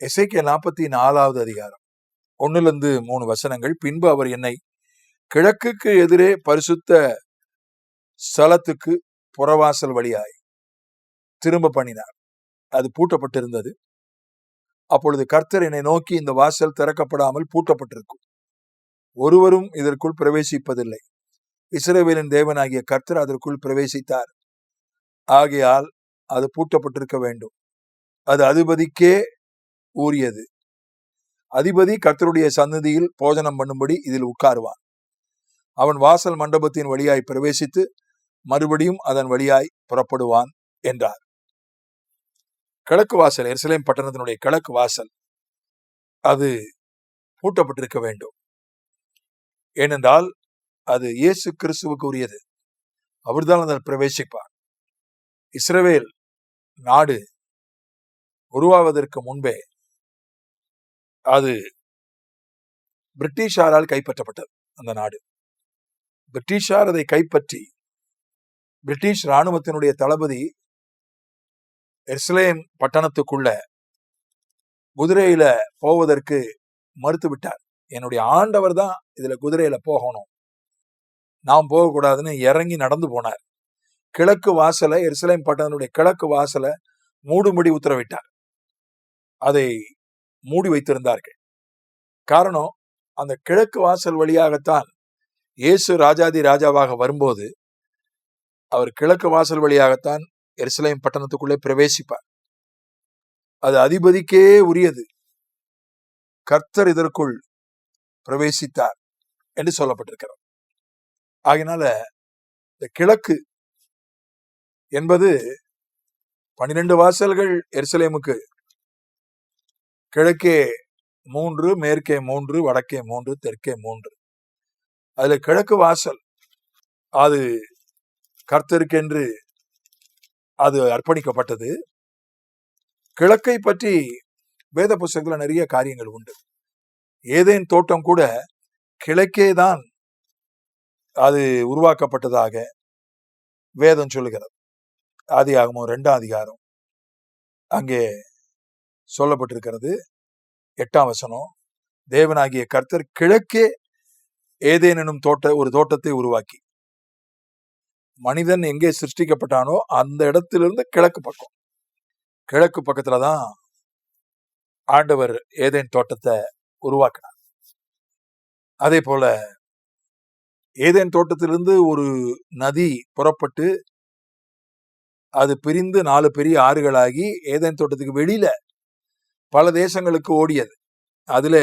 எசேக்கியேல் 44வது அதிகாரம் 1-3 வசனங்கள். பின்பு அவர் என்னை கிழக்குக்கு எதிரே பரிசுத்த ஸ்தலத்துக்கு புறவாசல் வழியாய் திரும்ப பண்ணினார். அது பூட்டப்பட்டிருந்தது. அப்பொழுது கர்த்தர் என்னை நோக்கி, இந்த வாசல் திறக்கப்படாமல் பூட்டப்பட்டிருக்கும், ஒருவரும் இதற்குள் பிரவேசிப்பதில்லை. இஸ்ரவேலின் தேவனாகிய கர்த்தர் அதற்குள் பிரவேசித்தார். ஆகையால் அது பூட்டப்பட்டிருக்க வேண்டும். அது அதிபதிக்கே ஊறியது. அதிபதி கர்த்தருடைய சந்நிதியில் போஜனம் பண்ணும்படி இதில் உட்காருவான். அவன் வாசல் மண்டபத்தின் வழியாய் பிரவேசித்து மறுபடியும் அதன் வழியாய் புறப்படுவான் என்றார். கிழக்கு வாசல், எருசலேம் பட்டணத்தினுடைய கிழக்கு வாசல், அது பூட்டப்பட்டிருக்க வேண்டும். ஏனென்றால் அது இயேசு கிறிஸ்துவுக்கு உரியது. அவர்தான் அதில் பிரவேசிப்பார். இஸ்ரவேல் நாடு உருவாவதற்கு முன்பே அது பிரிட்டிஷாரால் கைப்பற்றப்பட்டது. அந்த நாடு பிரிட்டிஷார் அதை கைப்பற்றி, பிரிட்டிஷ் இராணுவத்தினுடைய தளபதி எருசலேம் பட்டணத்துக்குள்ள குதிரையில போவதற்கு மறுத்து விட்டார். என்னுடைய ஆண்டவர் தான் இதுல குதிரையில போகணும், நாம் போகக்கூடாதுன்னு இறங்கி நடந்து போனார். கிழக்கு வாசலை, எருசலேம் பட்டணத்துடைய கிழக்கு வாசலை மூடும்படி உத்தரவிட்டார். அதை மூடி வைத்திருந்தார்கள். காரணம், அந்த கிழக்கு வாசல் வழியாகத்தான் இயேசு ராஜாதி ராஜாவாக வரும்போது அவர் கிழக்கு வாசல் வழியாகத்தான் எருசலேம் பட்டணத்துக்குள்ளே பிரவேசிப்பார். அது அதிபதிக்கே உரியது. கர்த்தர் இதற்குள் பிரவேசித்தார் என்று சொல்லப்பட்டிருக்கிறார். ஆகினால இந்த கிழக்கு என்பது 12 வாசல்கள் எருசலேமுக்கு. கிழக்கே 3, மேற்கே 3, வடக்கே 3, தெற்கே 3. அதுல கிழக்கு வாசல் அது கர்த்தருக்கென்று அது அர்ப்பணிக்கப்பட்டது. கிழக்கை பற்றி வேத புத்தகத்துல நிறைய காரியங்கள் உண்டு. ஏதேன் தோட்டம் கூட கிழக்கே தான் அது உருவாக்கப்பட்டதாக வேதம் சொல்லுகிறது. ஆதியாகமம் 2ஆம் அதிகாரம் அங்கே சொல்லப்பட்டிருக்கிறது. 8ஆம் வசனம், தேவனாகிய கர்த்தர் கிழக்கே ஏதேன் எனும் ஒரு தோட்டத்தை உருவாக்கி, மனிதன் எங்கே சிருஷ்டிக்கப்பட்டானோ அந்த இடத்திலிருந்து கிழக்கு பக்கத்துலதான் ஆண்டவர் ஏதேன் தோட்டத்தை உருவாக்கினார். அதே போல ஏதேன் தோட்டத்திலிருந்து ஒரு நதி புறப்பட்டு அது பிரிந்து 4 பெரிய ஆறுகளாகி ஏதேன் தோட்டத்துக்கு வெளியில பல தேசங்களுக்கு ஓடியது. அதுல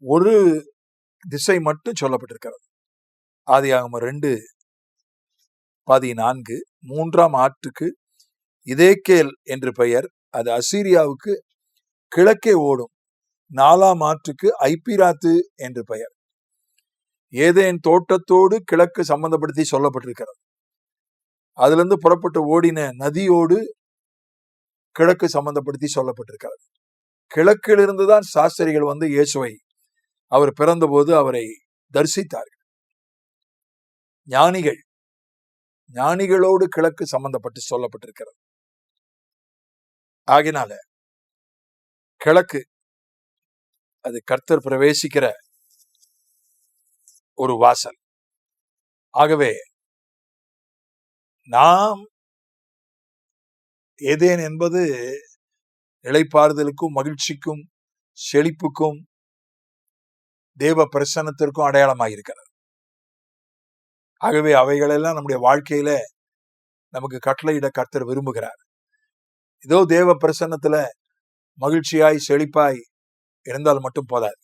ஒரு திசை மட்டும் சொல்லப்பட்டிருக்கிறது. ஆதியாகமம் 2:14, 3ஆம் ஆற்றுக்கு இதேக்கேல் என்று பெயர், அது அசீரியாவுக்கு கிழக்கே ஓடும். 4ஆம் ஆற்றுக்கு ஐப்பிராத்து என்று பெயர். ஏதேன் தோட்டத்தோடு கிழக்கு சம்பந்தப்படுத்தி சொல்லப்பட்டிருக்கிறது. அதுல இருந்து புறப்பட்டு ஓடின நதியோடு கிழக்கு சம்பந்தப்படுத்தி சொல்லப்பட்டிருக்கிறது. கிழக்கிலிருந்துதான் சாஸ்திரிகள் வந்து இயேசுவை அவர் பிறந்தபோது அவரை தரிசித்தார்கள். ஞானிகளோடு கிழக்கு சம்பந்தப்பட்டு சொல்லப்பட்டிருக்கிறது. ஆகினால கிழக்கு அது கர்த்தர் பிரவேசிக்கிற ஒரு வாசல். ஆகவே நாம் ஏதேன் என்பது இளைப்பாறுதலுக்கும் மகிழ்ச்சிக்கும் செழிப்புக்கும் தேவ பிரசன்னத்திற்கும் அடையாளமாயிருக்கிறது. ஆகவே அவைகளெல்லாம் நம்முடைய வாழ்க்கையில நமக்கு கட்டளையிட கர்த்தர் விரும்புகிறார். இதோ தேவ பிரசன்னத்துல மகிழ்ச்சியாய் செழிப்பாய் இருந்தால் மட்டும் போதாது.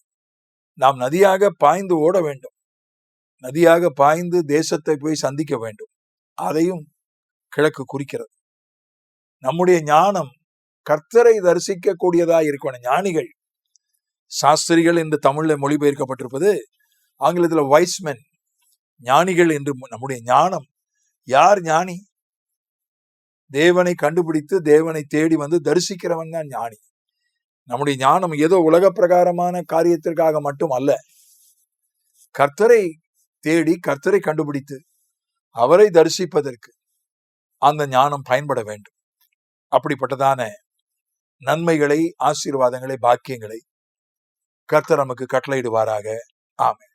நாம் நதியாக பாய்ந்து ஓட வேண்டும். நதியாக பாய்ந்து தேசத்தை போய் சந்திக்க வேண்டும். அதையும் கிழக்கு குறிக்கிறது. நம்முடைய ஞானம் கர்த்தரை தரிசிக்க கூடியதாக இருக்கணும். ஞானிகள், சாஸ்திரிகள் என்று தமிழ்ல மொழிபெயர்க்கப்பட்டிருப்பது, ஆங்கிலத்தில் வைஸ்மென், ஞானிகள் என்று. நம்முடைய ஞானம், யார் ஞானி? தேவனை கண்டுபிடித்து தேவனை தேடி வந்து தரிசிக்கிறவன் தான் ஞானி. நம்முடைய ஞானம் ஏதோ உலக பிரகாரமான காரியத்திற்காக மட்டும் அல்ல. கர்த்தரை தேடி கர்த்தரை கண்டுபிடித்து அவரை தரிசிப்பதற்கு அந்த ஞானம் பயன்பட வேண்டும். அப்படிப்பட்டதான நன்மைகளை, ஆசீர்வாதங்களை, பாக்கியங்களை கர்த்தர் நமக்கு கட்டளையிடுவாராக. ஆமென்.